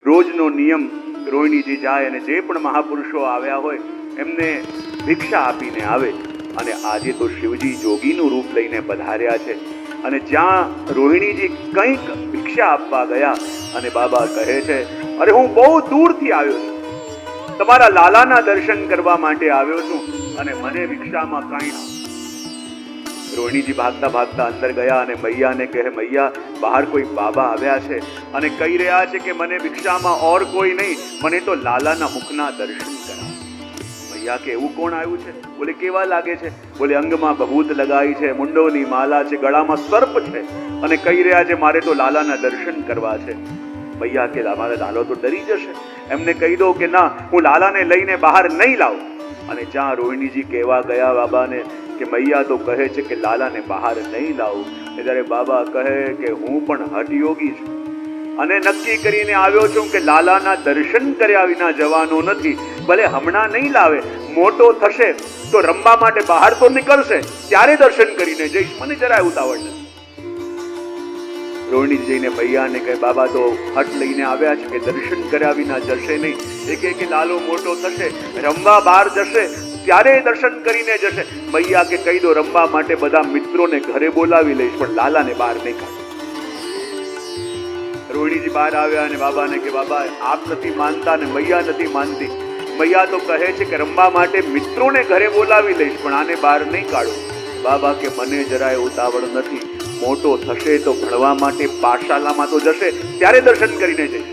રોજનો નિયમ રોહિણીજી જાય અને જે પણ મહાપુરુષો આવ્યા હોય એમને ભિક્ષા આપીને આવે. અને આજે તો શિવજી જોગીનું રૂપ લઈને પધાર્યા છે અને જ્યાં રોહિણીજી કંઈક ભિક્ષા આપવા ગયા અને બાબા કહે છે, અરે હું બહુ દૂરથી આવ્યો છું, તમારા લાલાના દર્શન કરવા માટે આવ્યો છું અને મને ભિક્ષામાં કંઈ ના. રોહિણીજી ભાગતા ભાગતા અંદર ગયા અને મૈયાને કહે, મૈયા બહાર કોઈ બાબા આવ્યા છે અને કહી રહ્યા છે કે મને ભિક્ષામાં ઓર કોઈ નહીં, મને તો લાલાના મુખના દર્શન કરાવો. મૈયા કે એવું કોણ આવ્યું છે? બોલે કેવા લાગે છે? બોલે અંગમાં બહૂત લગાઈ છે, મુંડોની માલા છે, ગળામાં સર્પ છે અને કહી રહ્યા છે મારે તો લાલાના દર્શન કરવા છે. મૈયા કે મારે લાલો તો ડરી જશે, એમને કહી દો કે ના, હું લાલાને લઈને બહાર નહીં લાવું. અને જ્યાં રોહિણીજી કહેવા ગયા બાબાને કે મૈયા તો કહે છે કે લાલાને બહાર નહીં લાવું, ત્યારે બાબા કહે કે હું પણ હઠયોગી છું અને નક્કી કરીને આવ્યો છું કે લાલાના દર્શન કર્યા વિના જવાનો નથી. ભલે હમણાં નહીં લાવે, મોટો થશે તો રમવા માટે બહાર તો નીકળશે, ત્યારે દર્શન કરીને જઈશ, મને જરાય ઉતાવળ નથી. રોહિણી જઈને મૈયાને કહે, બાબા તો હઠ લઈને આવ્યા છે કે દર્શન કર્યા વિના જશે નહીં. એ કહે કે લાલો મોટો થશે, રમવા બહાર જશે, ત્યારે દર્શન કરીને જશે. મૈયા કે કહી દો રમવા માટે બધા મિત્રોને ઘરે બોલાવી લઈશ, પણ લાલાને બહાર નહીં કાઢે. રોહિણીજી બહાર આવ્યા અને બાબાને કે બાબા આપ નથી માનતા ને મૈયા નથી માનતી. મૈયા તો કહે છે કે રમવા માટે મિત્રોને ઘરે બોલાવી લઈશ, પણ આને બહાર નહીં કાઢો. બાબા કે મને જરાય ઉતાવળ નથી, મોટો થશે તો ભણવા માટે પાઠશાલામાં તો જશે, ત્યારે દર્શન કરીને જઈશ.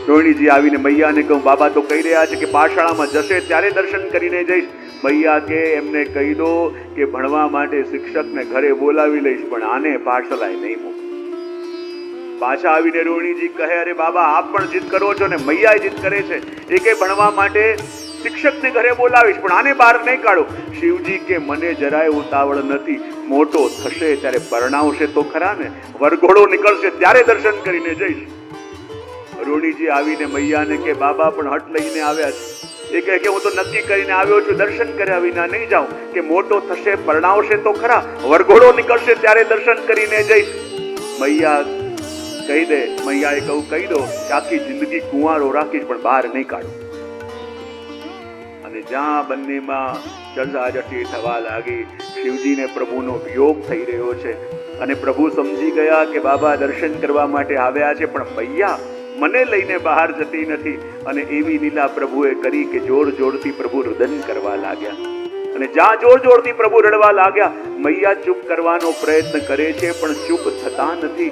રોહિણીજી આવીને મૈયાને કહું, બાબા તો કહી રહ્યા છે કે પાઠશાળામાં જશે ત્યારે દર્શન કરીને જઈશ. મૈયા કે એમને કહી દો કે ભણવા માટે શિક્ષકને ઘરે બોલાવી લઈશ, પણ આને પાઠશાળાએ નહીં મૂકું. પાછા આવીને રોહિણીજી કહે, અરે બાબા આપ પણ જીદ કરો છો ને મૈયા જીદ કરે છે. એ કે ભણવા માટે શિક્ષકને ઘરે બોલાવીશ, પણ આને બહાર નહીં કાઢો. શિવજી કે મને જરાય ઉતાવળ નથી, મોટો થશે ત્યારે પરણાવશે તો ખરા ને, વરઘોડો નીકળશે ત્યારે દર્શન કરીને જઈશ. રોહિણીજી આવીને મૈયાને કે બાબા પણ હઠ લઈને આવ્યા છે. એ કહે કે હું તો નક્કી કરીને આવ્યો છું, દર્શન કર્યા વિના નહીં જાઉં, કે મોટો થશે પરણાવશે તો ખરા, વરઘોડો નીકળશે ત્યારે દર્શન કરીને જઈશ. મૈયા કહી દે, મૈયાએ કહું કહી દો કે આખી જિંદગી કુંવારો રાખીશ, પણ બહાર નહીં કાઢું. અને જ્યાં બંનેમાં ચર્ચાચર્ચી થવા લાગી, શિવજીને પ્રભુનો વિયોગ થઈ રહ્યો છે અને પ્રભુ સમજી ગયા કે બાબા દર્શન કરવા માટે આવ્યા છે, પણ મૈયા મને લઈને બહાર જતી નથી. અને એવી લીલા પ્રભુએ કરી કે જોર જોરથી પ્રભુ રુદન કરવા લાગ્યા. અને જ્યાં જોર જોરથી પ્રભુ રડવા લાગ્યા, મૈયા ચૂપ કરવાનો પ્રયત્ન કરે છે પણ ચૂપ થતા નથી.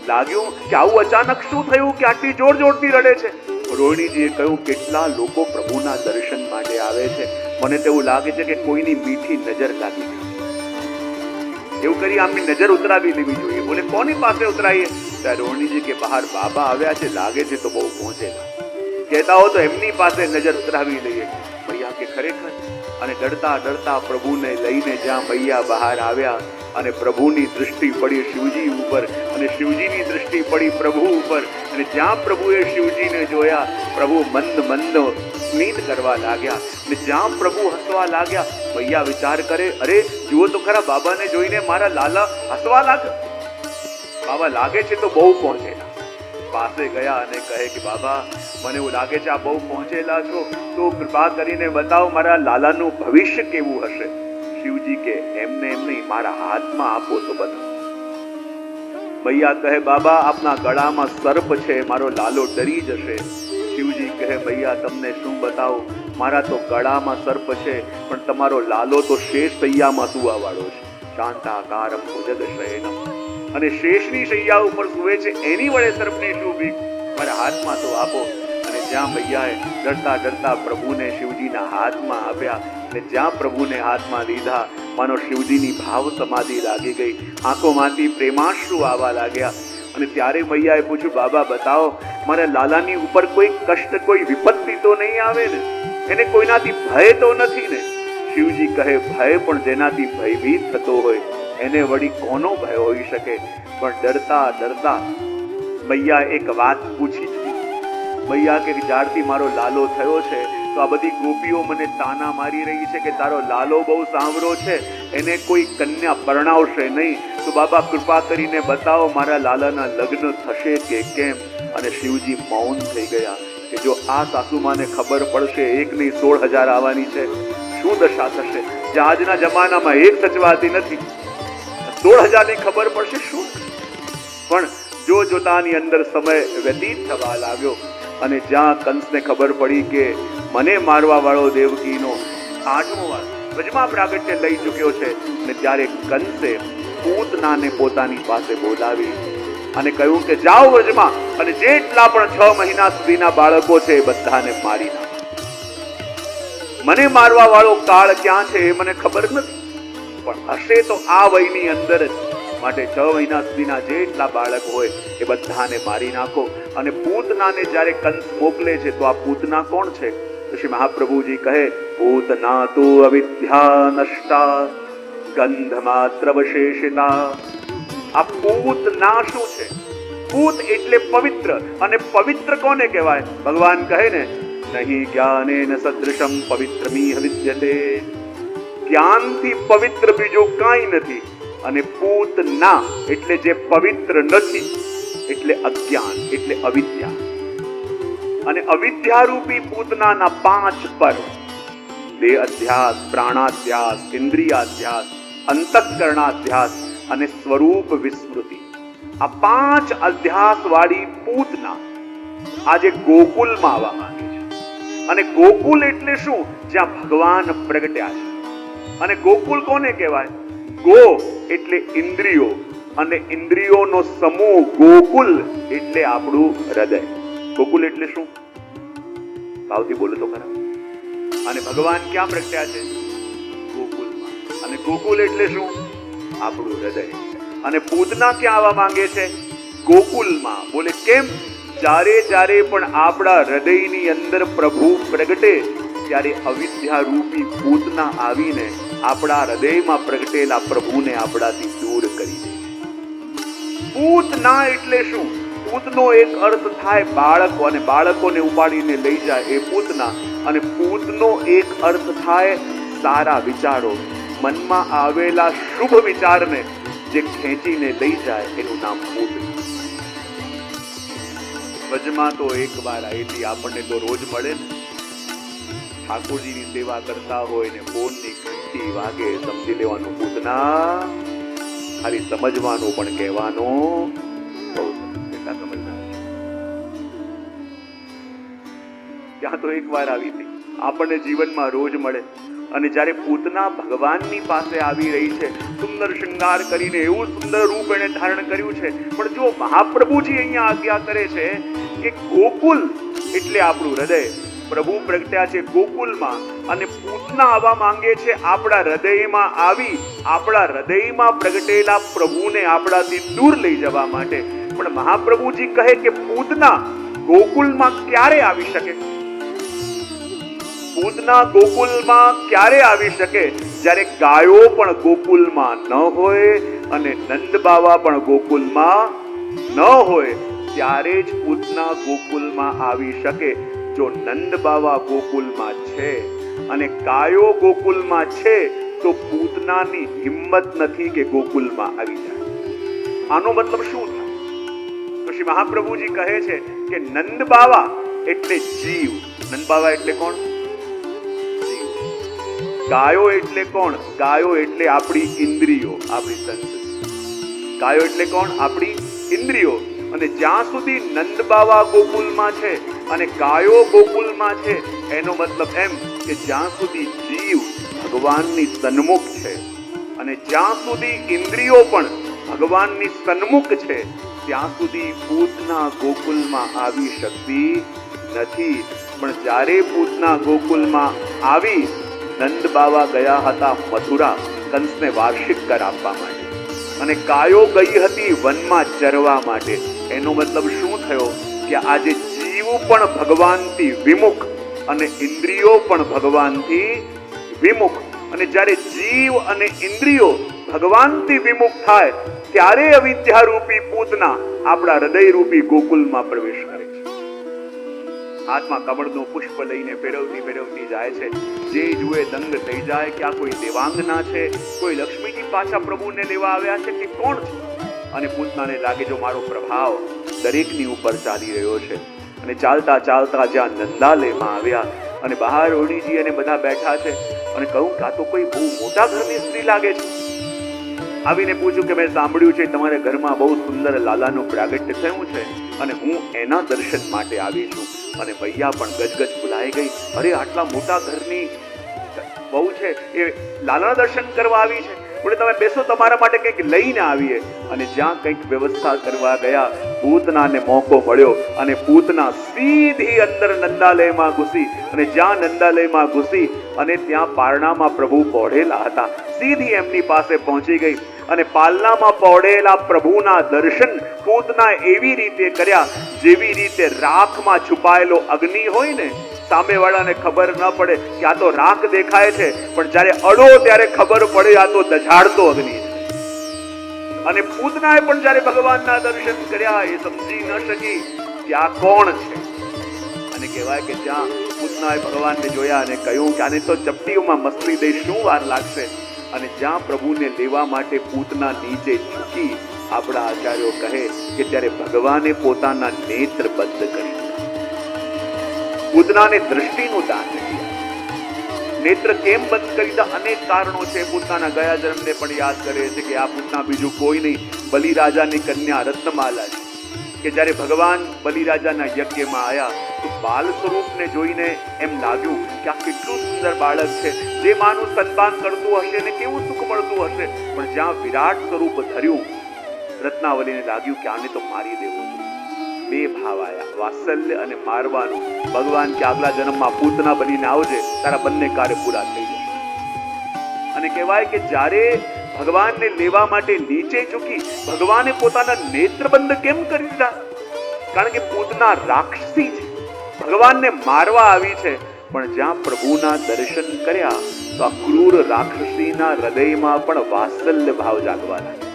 લાગ્યું કે આવું અચાનક શું થયું કે આટલી જોર જોરથી રડે છે. રોહિણીજીએ કહ્યું, કેટલા લોકો પ્રભુના દર્શન માટે આવે છે, મને તેવું લાગે છે કે કોઈની મીઠી નજર લાગી ગઈ. એવું કરી આમની નજર ઉતરાવી લેવી જોઈએ. બોલે કોની પાસે ઉતરાઈએ? ત્યારે રોહિણીજી કે બહાર બાબા આવ્યા છે, લાગે છે તો બહુ પહોંચેલા, કહેતા હો તો એમની પાસે નજર ઉતરાવી લઈએ. મૈયા કે ખરેખર? અને ડરતા ડરતા પ્રભુને લઈને જ્યાં મૈયા બહાર આવ્યા અને પ્રભુની દૃષ્ટિ પડી શિવજી ઉપર અને શિવજીની દૃષ્ટિ પડી પ્રભુ ઉપર, અને જ્યાં પ્રભુએ શિવજીને જોયા, પ્રભુ મંદ મંદ સ્મિત કરવા લાગ્યા. અને જ્યાં પ્રભુ હસવા લાગ્યા, મૈયા વિચાર કરે, અરે જુઓ તો ખરા, બાબાને જોઈને મારા લાલા હસવા લાગ્યા. બાબા લાગે છે તો બહુ પહોંચેલા. પાસે ગયા અને કહે કે બાબા મને એવું લાગે છે આ બહુ પહોંચેલા છો, તો કૃપા કરીને બતાવો મારા લાલાનું ભવિષ્ય કેવું હશે. શિવજી કે એમને એમ નહીં, મારા હાથમાં આપો તો બતાવો. મૈયા કહે બાબા આપના ગળામાં સર્પ છે, મારો લાલો ડરી જશે. શિવજી કહે મૈયા તમને શું બતાવો, મારા તો ગળામાં સર્પ છે, પણ તમારો લાલો તો શેષ સૈયામાં સુવા વાળો છે. શાંતાકારમ ભુજગ શયનમ, અને શેષની શૈયા ઉપર સુવે છે, એની વડે સર્પની શું બીક, મારા હાથમાં તો આપો. અને જ્યાં મૈયાએ ડરતા ડરતા પ્રભુને શિવજીના હાથમાં આપ્યા, અને જ્યાં પ્રભુને હાથમાં લીધા, માનો શિવજીની ભાવ સમાધિ લાગી ગઈ, આંખોમાંથી પ્રેમાશ્રુ આવવા લાગ્યા. અને ત્યારે મૈયાએ પૂછ્યું બાબા બતાવો મારા લાલાની ઉપર કોઈ કષ્ટ, કોઈ વિપત્તિ તો નહીં આવે ને, એને કોઈનાથી ભય તો નથી ને? શિવજી કહે ભય પણ જેનાથી ભયભીત થતો હોય એને વળી કોનો ભય હોઈ શકે? પણ ડરતા ડરતા મૈયા એક વાત પૂછી. મૈયા કે જ્યારથી મારો લાલો થયો છે તો આ બધી ગોપીઓ મને તાના મારી રહી છે કે તારો લાલો બહુ સાંવરો છે, એને કોઈ કન્યા પરણાવશે નહીં, તો તો બાબા કૃપા કરીને બતાવો મારા લાલાના લગ્ન થશે કે કેમ. અને શિવજી મૌન થઈ ગયા કે જો આ સાસુમાને ખબર પડશે 1 નહીં 16,000 આવવાની છે, શું દશા થશે. આજના જમાનામાં એક સચવાતી નથી, 16,000 ની ખબર પડશે શું. પણ જો જોતાની અંદર સમય વ્યતીત થવા લાગ્યો અને જ્યાં કંસને ખબર પડી કે મને મારવા વાળો દેવકીનો 8મો વાર વ્રજમાં પ્રાગટ્ય લઈ ચૂક્યો છે, ને ત્યારે કંસે પૂતનાને પોતાની પાસે બોલાવી અને કહ્યું કે જાઓ વ્રજમાં અને જેટલા પણ 6 મહિના સુધીના બાળકો છે એ બધાને મારી નાખો. મને મારવા વાળો કાળ ક્યાં છે એ મને ખબર નથી, પણ હશે તો આ વયની અંદર જ. માટે 6 મહિના સુધીના જેટલા બાળક હોય એ બધાને મારી નાખો. અને પૂતનાને જ્યારે કંસ મોકલે છે તો આ પૂતના કોણ છે? તો શ્રી મહાપ્રભુજી કહે પૂતના તો અવિદ્યા નષ્ટા ગંધ માત્ર વશેષિતા. આ પૂતના શું છે? પૂત એટલે પવિત્ર, અને પવિત્ર કોને કહેવાય? ભગવાન કહે ને નહીં જ્ઞાનેન સદૃશમ પવિત્રમિહ વિદ્યતે. જ્ઞાનથી પવિત્ર બીજું કાંઈ નથી. અને પૂતના એટલે જે પવિત્ર નથી, એટલે અજ્ઞાન, એટલે અવિદ્યા. અને અવિદ્યારૂપી પૂતનાના 5 પર્વ: દેહ અધ્યાસ, પ્રાણાધ્યાસ, ઇન્દ્રિયાધ્યાસ, અંતઃકરણાધ્યાસ અને સ્વરૂપ વિસ્મૃતિ. આ 5 અધ્યાસ વાળી પૂતના આજે ગોકુલમાં આવવા માંગે છે. અને ગોકુલ એટલે શું? જ્યાં ભગવાન પ્રગટ્યા છે. અને ગોકુલ કોને કહેવાય? ગો એટલે ઇન્દ્રિયો, અને ઇન્દ્રિયોનો સમૂહ. ગોકુલ એટલે આપણું હૃદય. ગોકુલ એટલે શું? ભાવથી બોલો તો ખરા. અને ભગવાન ક્યાં પ્રગટ્યા છે? ગોકુલમાં. અને ગોકુલ એટલે શું? આપણું હૃદય. અને પૂતના ક્યાં આવવા માંગે છે? ગોકુલમાં. બોલે કેમ? જ્યારે જ્યારે પણ આપણા હૃદયની અંદર પ્રભુ પ્રગટે ત્યારે અવિદ્યા રૂપી પૂતના આવીને આપણા હૃદયમાં પ્રગટેલા પ્રભુને આપણાથી દૂર કરી દે. પૂતના એટલે શું? પૂતનો એક અર્થ થાય બાળકો, અને બાળકોને ઉપાડીને લઈ જાય એ પૂતના. અને પૂતનો એક અર્થ થાય સારા વિચારો, મનમાં આવેલા શુભ વિચારને જે ખેંચીને લઈ જાય એનું નામ પૂતના. વ્રજમાં તો એક વાર આવેલી આપણને તો રોજ મળે ને. ઠાકોરજીની સેવા કરતા હોય ને ફોનની ઘંટી વાગે, સમજી લેવાનું પૂતના. ખાલી સમજવાનું પણ કહેવાનું. બહુ એટલા સમજદાર છે. ત્યાં તો એક વાર આવી હતી, આપણને જીવનમાં રોજ મળે. અને જ્યારે પૂતના ભગવાનની પાસે આવી રહી છે, સુંદર શૃંગાર કરીને, એવું સુંદર રૂપ એને ધારણ કર્યું છે. પણ જો મહાપ્રભુજી અહીંયા આજ્ઞા કરે છે કે ગોકુલ એટલે આપણું હૃદય. પ્રભુ પ્રગટ્યા છે ગોકુલમાં, અને પૂતના આવવા માંગે છે આપણા હૃદયમાં આવી, આપણા હૃદયમાં પ્રગટેલા પ્રભુને આપણાથી દૂર લઈ જવા માટે. પણ મહાપ્રભુજી કહે કે પૂતના ગોકુલમાં ક્યારે આવી શકે? પૂતના ગોકુલમાં ક્યારે આવી શકે? જ્યારે ગાયો પણ ગોકુલમાં ન હોય અને નંદ બાવા પણ ગોકુલમાં ન હોય, ત્યારે જ પૂતના ગોકુલમાં આવી શકે. જો નંદ બાવા ગોકુલમાં છે અને ગાયો ગોકુલમાં છે તો પૂતનાની હિંમત નથી કે ગોકુલમાં આવી જાય. આનો મતલબ શું થાય? તો શ્રી મહાપ્રભુજી કહે છે કે નંદ બાવા એટલે જીવ. નંદ બાવા એટલે કોણ? ગાયો એટલે કોણ? ગાયો એટલે આપણી ઇન્દ્રિયો, આપણી સંસ્કૃતિ. ગાયો એટલે કોણ? આપણી ઇન્દ્રિયો. અને જ્યાં સુધી નંદ બાવા ગોકુલમાં છે અને ગાયો ગોકુલમાં છે, એનો મતલબ એમ કે જ્યાં સુધી જીવ ભગવાનની સન્મુખ છે અને જ્યાં સુધી ઇન્દ્રિયો પણ ભગવાનની સન્મુખ છે, ત્યાં સુધી પૂતના ગોકુલમાં આવી શકતી નથી. પણ જ્યારે પૂતના ગોકુલમાં આવી, નંદ બાવા ગયા હતા મથુરા કંસને વાર્ષિક કર આપવા માટે, અને ગાયો ગઈ હતી વનમાં ચરવા માટે. એનો મતલબ શું થયો? કે આજે જીવ પણ ભગવાનથી વિમુખ અને ઇન્દ્રિયો પણ ભગવાનથી વિમુખ. અને જ્યારે જીવ અને ઇન્દ્રિયો ભગવાનથી વિમુખ થાય ત્યારે અવિદ્યા રૂપી પૂતના આપણા હૃદય રૂપી ગોકુલમાં પ્રવેશ કરે છે. હાથમાં કમળનું પુષ્પ લઈને ફેરવતી ફેરવતી જાય છે. જે જુએ દંગ થઈ જાય કે આ કોઈ દેવાંગના છે, કોઈ લક્ષ્મીજી પાછા પ્રભુને લેવા આવ્યા છે કે કોણ છે. અને પૂતનાને લાગે જો મારો પ્રભાવ દરેકની ઉપર ચાલી રહ્યો છે. અને ચાલતા ચાલતા જ્યાં નંદાલયમાં આવ્યા અને બહાર ઓણીજી અને બધા બેઠા છે અને કહું કે આ તો કોઈ બહુ મોટા ઘરની સ્ત્રી લાગે છે. આવીને પૂછ્યું કે મેં સાંભળ્યું છે તમારા ઘરમાં બહુ સુંદર લાલાનું પ્રાગટ્ય થયું છે અને હું એના દર્શન માટે આવી છું. અને મૈયા પણ ગજગજ ભૂલાઈ ગઈ. અરે આટલા મોટા ઘરની બહુ છે એ લાલાના દર્શન કરવા આવી છે. બોલે તમે બેસો, તમારા માટે કંઈક લઈને આવીએ. અને જ્યાં કંઈક વ્યવસ્થા કરવા ગયા પૂતનાને મોકો મળ્યો અને પૂતના સીધી અંદર નંદાલયમાં ઘૂસી. અને જ્યાં નંદાલયમાં ઘૂસી અને ત્યાં પારણામાં પ્રભુ પહોળેલા હતા, સીધી એમની પાસે પહોંચી ગઈ અને પાલનામાં પહોળેલા પ્રભુના દર્શન પૂતના એવી રીતે કર્યા જેવી રીતે રાખમાં છુપાયેલો અગ્નિ હોય ને, સામેવાળાને ખબર ન પડે કે આ તો રાખ દેખાય છે, પણ જ્યારે અડો ત્યારે ખબર પડે આ તો દઝાડતો અગ્નિ છે. અને પૂતનાએ પણ જ્યારે ભગવાનના દર્શન કર્યા એ સમજી ન શકી કે આ કોણ છે. અને કહેવાય કે જ્યાં પૂતનાએ ભગવાનને જોયા અને કહ્યું કે આને તો ચપટીઓમાં મસળી દઈ શું વાર લાગશે. અને જ્યાં પ્રભુને લેવા માટે પૂતના નીચે ઝૂકી, આપણા આચાર્યો કહે કે ત્યારે ભગવાને પોતાના નેત્ર બંધ કરી દીધા. પૂતનાને દ્રષ્ટિનું દાન કર્યું. નેત્ર કેમ બંધ કરી દીધા? અનેક કારણો છે. પૂતનાના ગયા જન્મને પણ યાદ કરે છે કે આ પૂતના બીજું કોઈ નહીં, બલિરાજાની કન્યા રત્નમાલા છે. કે જ્યારે ભગવાન બલિરાજાના યજ્ઞમાં આવ્યા તો બાલ સ્વરૂપને જોઈને એમ લાગ્યું કે આ કેટલું સુંદર બાળક છે, જે માનું સન્માન કરતું હશે ને કેવું સુખ મળતું હશે. પણ જ્યાં વિરાટ સ્વરૂપ ધર્યું, રત્નાવલીને લાગ્યું કે આને તો મારી દેવું. બે ભાવ આવ્યા, વાત્સલ્ય અને મારવાનું. ભગવાન કે આગલા જન્મમાં પૂતના બનીને આવજે, તારા બંને કાર્ય પૂરા થઈ જશે. અને કહેવાય કે જ્યારે ભગવાનને લેવા માટે નીચે ઝૂકી, ભગવાને પોતાના નેત્ર બંધ કેમ કરી દીધા? કારણ કે પૂતના રાક્ષસી છે, ભગવાનને મારવા આવી છે. પણ જ્યાં પ્રભુના દર્શન કર્યા તો આ ક્રૂર રાક્ષસીના હૃદયમાં પણ વાત્સલ્ય ભાવ જાગવા લાગ્યો.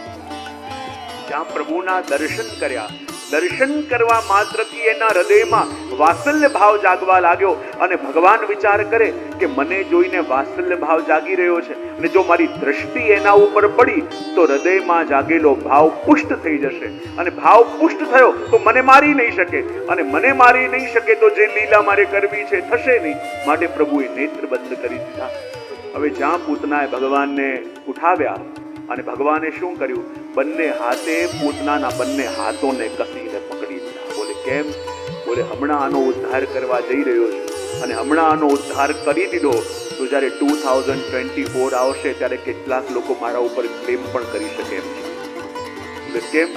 જ્યાં પ્રભુના દર્શન કર્યા, દર્શન કરવા માત્રથી એના હૃદયમાં વાત્સલ્ય ભાવ જાગવા લાગ્યો. અને ભગવાન વિચાર કરે કે મને જોઈને વાત્સલ્ય ભાવ જાગી રહ્યો છે અને જો મારી દ્રષ્ટિ એના ઉપર પડી તો હૃદયમાં જાગેલો ભાવ પુષ્ટ થઈ જશે. અને ભાવ પુષ્ટ થયો તો મને મારી નહીં શકે, અને મને મારી નહીં શકે તો જે લીલા મારે કરવી છે થશે નહીં. માટે પ્રભુએ નેત્ર બંધ કરી દીધા. હવે જ્યાં પૂતનાએ ભગવાનને ઉઠાવ્યા અને ભગવાને શું કર્યું? બંને હાથે પૂતનાના બંને હાથોને કસીને પકડી દીધા. બોલે કેમ? બોલે હમણાં આનો ઉદ્ધાર કરવા જઈ રહ્યો છું અને હમણાં આનો ઉદ્ધાર કરી દીધો તો જ્યારે 2024 આવશે ત્યારે કેટલાક લોકો મારા ઉપર ક્લેમ પણ કરી શકે એમ છે. બોલે કેમ?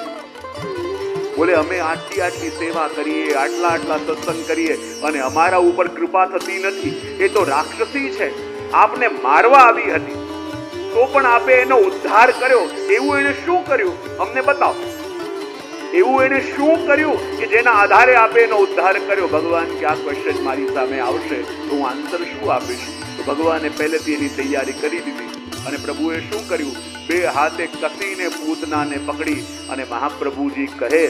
બોલે અમે આટલી સેવા કરીએ, આટલા સત્સંગ કરીએ અને અમારા ઉપર કૃપા થતી નથી. એ તો રાક્ષસી છે, આપને મારવા આવી હતી તો પણ આપે એનો ઉદ્ધાર કર્યો. એવું એને શું કર્યું? અમને બતાવો. એવું એને શું કર્યું કે જેના આધારે આપે એનો ઉદ્ધાર કર્યો? ભગવાન કે આ ક્વેશ્ચન મારી સામે આવશે તો હું આન્સર શું આપીશ? તો ભગવાને પહેલેથી એની તૈયારી કરી દીધી. અને પ્રભુએ શું કર્યું? બે હાથે કસીને પૂતનાને પકડી. અને મહાપ્રભુજી કહે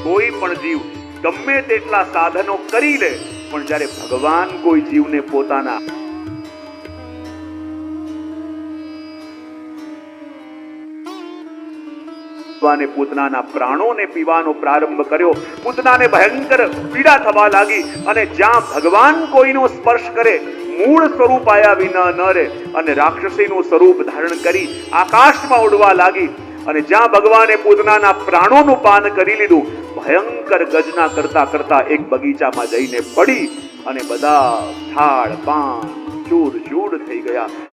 કોઈ પણ જીવ ગમે તેટલા સાધનો કરી લે, પણ જ્યારે ભગવાન કોઈ જીવને પોતાના પૂતનાના પ્રાણોને પીવાનો પ્રારંભ કર્યો. પૂતનાને ભયંકર પીડા થવા લાગી. અને જ્યાં ભગવાન કોઈનો સ્પર્શ કરે મૂળ સ્વરૂપ આયા વિના ન રહે અને રાક્ષસીનું સ્વરૂપ ધારણ કરી આકાશમાં ઉડવા લાગી. અને જ્યાં ભગવાને પૂતનાના પ્રાણોનું પાન કરી લીધું, ભયંકર ગર્જના કરતા કરતા એક બગીચામાં જઈને પડી અને બધા ઝાડ પાન ચૂર ચૂર થઈ ગયા.